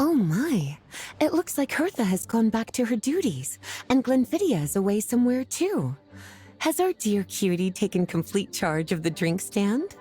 Oh my, it looks like Hertha has gone back to her duties, and Glenfiddia is away somewhere too. Has our dear cutie taken complete charge of the drink stand?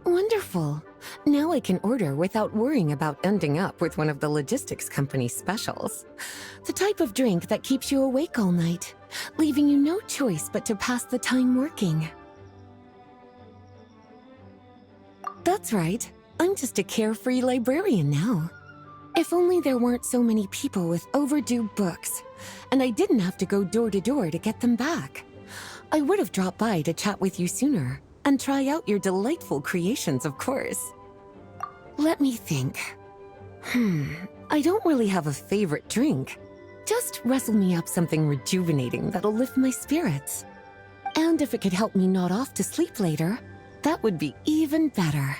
Wonderful. Now I can order without worrying about ending up with one of the logistics company's specials. The type of drink that keeps you awake all night, leaving you no choice but to pass the time working. That's right. I'm just a carefree librarian now. If only there weren't so many people with overdue books, and I didn't have to go door to door to get them back. I would have dropped by to chat with you sooner, and try out your delightful creations, of course. Let me think. I don't really have a favorite drink. Just wrestle me up something rejuvenating that'll lift my spirits. And if it could help me nod off to sleep later, that would be even better.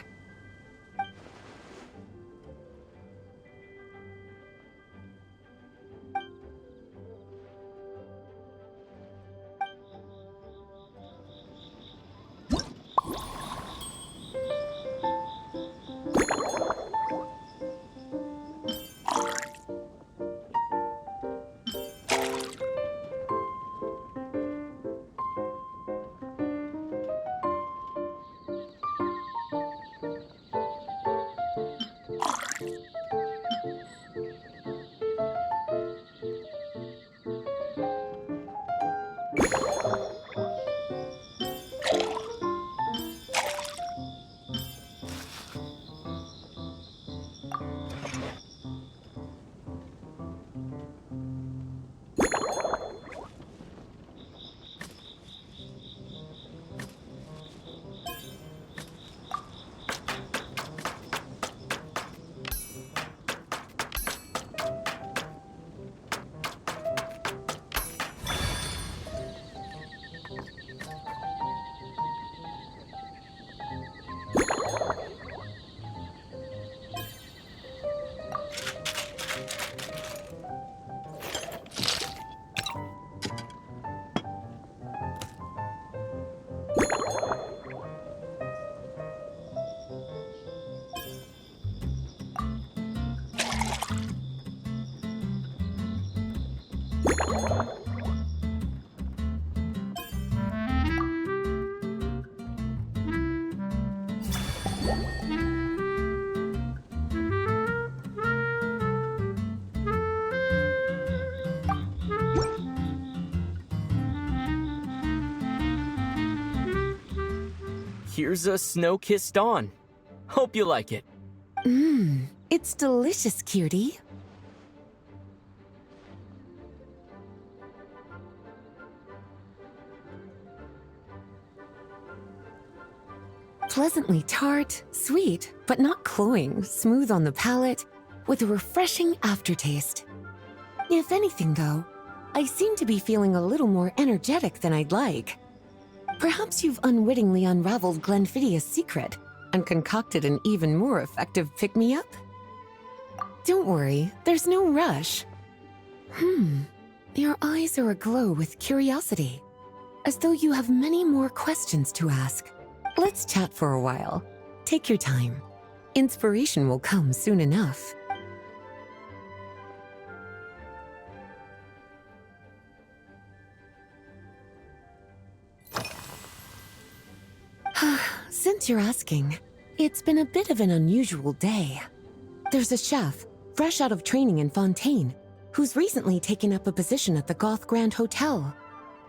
Here's a snow-kissed dawn. Hope you like it. It's delicious, cutie. Pleasantly tart, sweet, but not cloying, smooth on the palate, with a refreshing aftertaste. If anything, though, I seem to be feeling a little more energetic than I'd like. Perhaps you've unwittingly unraveled Glenfiddia's secret and concocted an even more effective pick-me-up? Don't worry, there's no rush. Your eyes are aglow with curiosity, as though you have many more questions to ask. Let's chat for a while. Take your time. Inspiration will come soon enough. Since you're asking, it's been a bit of an unusual day. There's a chef, fresh out of training in Fontaine, who's recently taken up a position at the Goth Grand Hotel.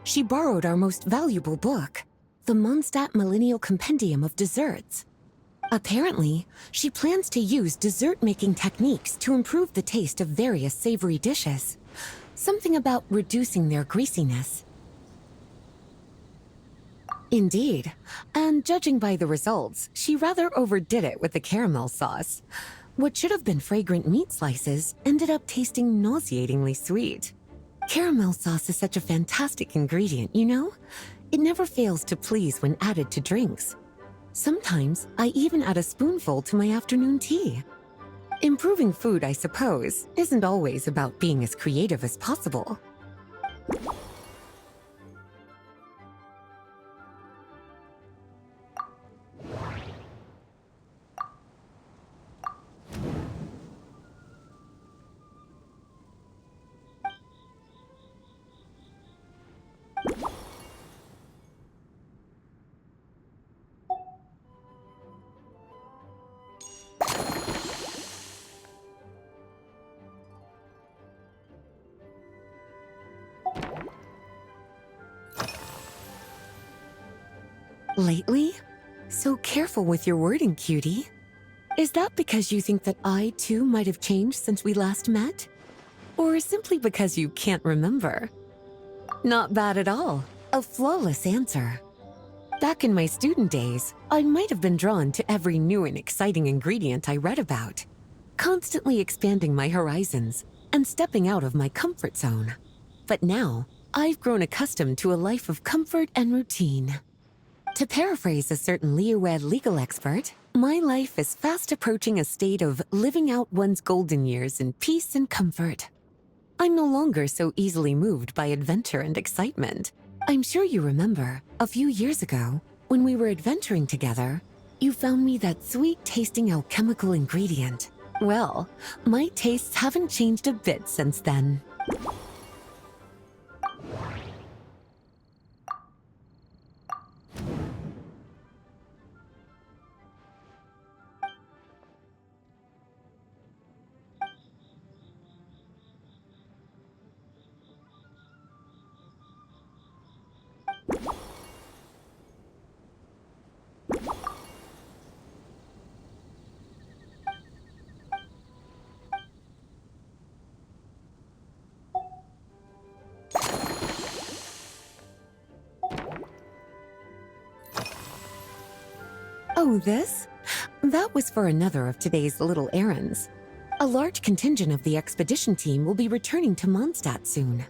She borrowed our most valuable book, the Monsdtadt Millennial Compendium of Desserts. Apparently, she plans to use dessert-making techniques to improve the taste of various savory dishes. Something about reducing their greasiness. Indeed, and judging by the results, she rather overdid it with the caramel sauce. What should have been fragrant meat slices ended up tasting nauseatingly sweet. Caramel sauce is such a fantastic ingredient, you know? It never fails to please when added to drinks. Sometimes I even add a spoonful to my afternoon tea. Improving food, I suppose, isn't always about being as creative as possible. Lately? So careful with your wording, cutie. Is that because you think that I, too, might have changed since we last met? Or simply because you can't remember? Not bad at all. A flawless answer. Back in my student days, I might have been drawn to every new and exciting ingredient I read about, constantly expanding my horizons and stepping out of my comfort zone. But now, I've grown accustomed to a life of comfort and routine. To paraphrase a certain Leo-Ed legal expert, my life is fast approaching a state of living out one's golden years in peace and comfort. I'm no longer so easily moved by adventure and excitement. I'm sure you remember, a few years ago, when we were adventuring together, you found me that sweet-tasting alchemical ingredient. Well, my tastes haven't changed a bit since then. Oh, this? That was for another of today's little errands. A large contingent of the expedition team will be returning to Monsdtadt soon.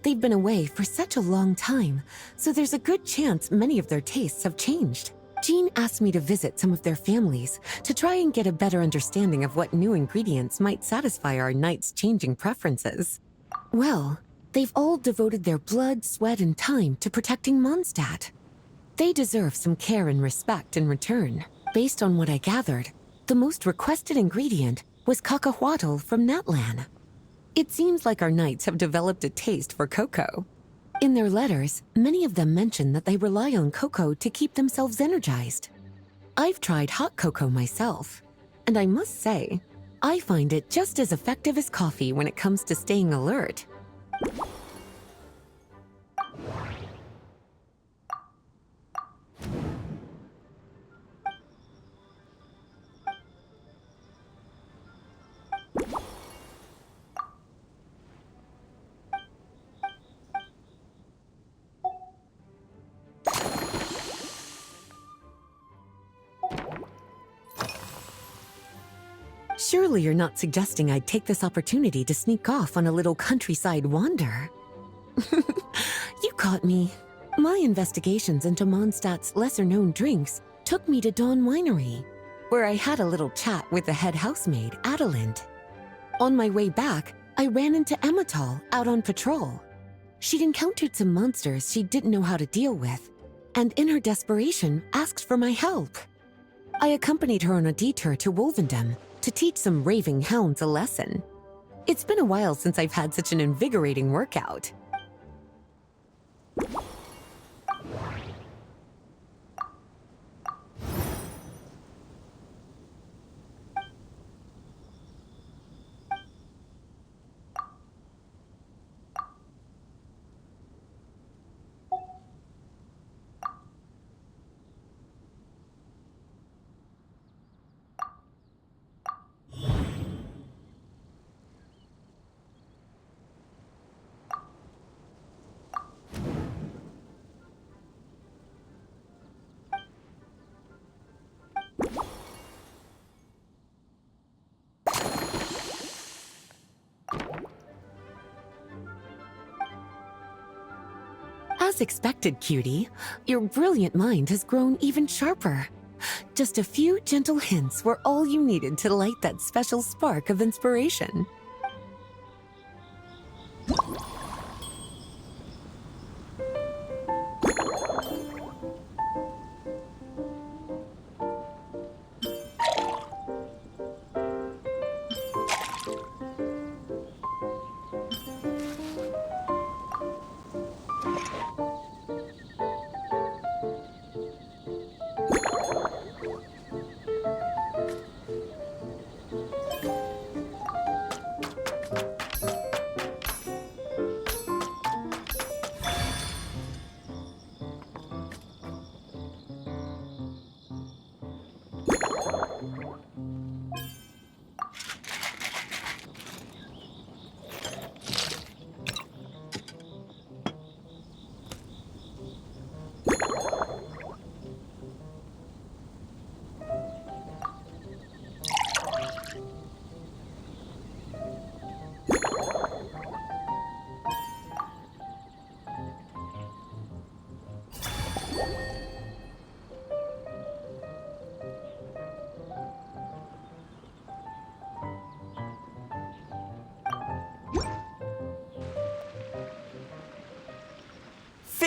They've been away for such a long time, so there's a good chance many of their tastes have changed. Jean asked me to visit some of their families to try and get a better understanding of what new ingredients might satisfy our knights' changing preferences. Well, they've all devoted their blood, sweat, and time to protecting Monsdtadt. They deserve some care and respect in return. Based on what I gathered, the most requested ingredient was cacahuatl from Natlan. It seems like our knights have developed a taste for cocoa. In their letters, many of them mention that they rely on cocoa to keep themselves energized. I've tried hot cocoa myself, and I must say, I find it just as effective as coffee when it comes to staying alert. Surely you're not suggesting I'd take this opportunity to sneak off on a little countryside wander? You caught me. My investigations into Mondstadt's lesser-known drinks took me to Dawn Winery, where I had a little chat with the head housemaid, Adelind. On my way back, I ran into Emmetal out on patrol. She'd encountered some monsters she didn't know how to deal with, and in her desperation, asked for my help. I accompanied her on a detour to Wolvendom to teach some raving hounds a lesson. It's been a while since I've had such an invigorating workout. As expected, cutie, your brilliant mind has grown even sharper. Just a few gentle hints were all you needed to light that special spark of inspiration.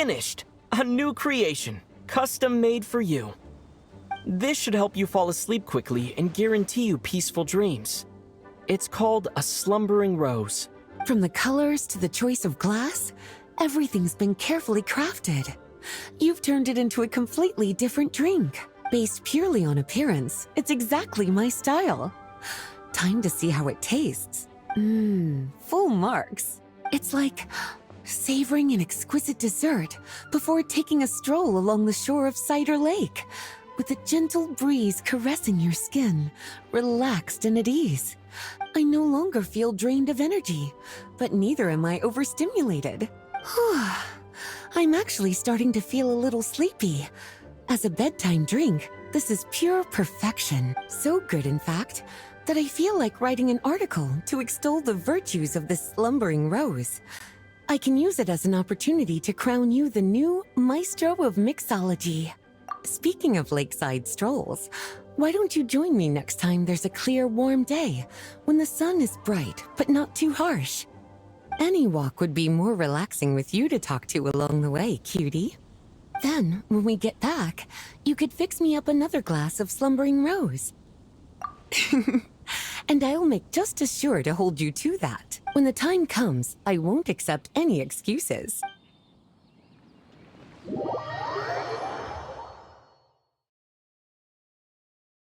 Finished! A new creation, custom made for you. This should help you fall asleep quickly and guarantee you peaceful dreams. It's called a slumbering rose. From the colors to the choice of glass, everything's been carefully crafted. You've turned it into a completely different drink. Based purely on appearance, it's exactly my style. Time to see how it tastes. Full marks. It's like savoring an exquisite dessert before taking a stroll along the shore of Cider Lake, with a gentle breeze caressing your skin, relaxed and at ease. I no longer feel drained of energy, but neither am I overstimulated. I'm actually starting to feel a little sleepy. As a bedtime drink, this is pure perfection. So good, in fact, that I feel like writing an article to extol the virtues of this slumbering rose. I can use it as an opportunity to crown you the new maestro of mixology. Speaking of lakeside strolls, why don't you join me next time there's a clear, warm day when the sun is bright but not too harsh? Any walk would be more relaxing with you to talk to along the way, cutie. Then, when we get back, you could fix me up another glass of slumbering rose. And I'll make just as sure to hold you to that. When the time comes, I won't accept any excuses.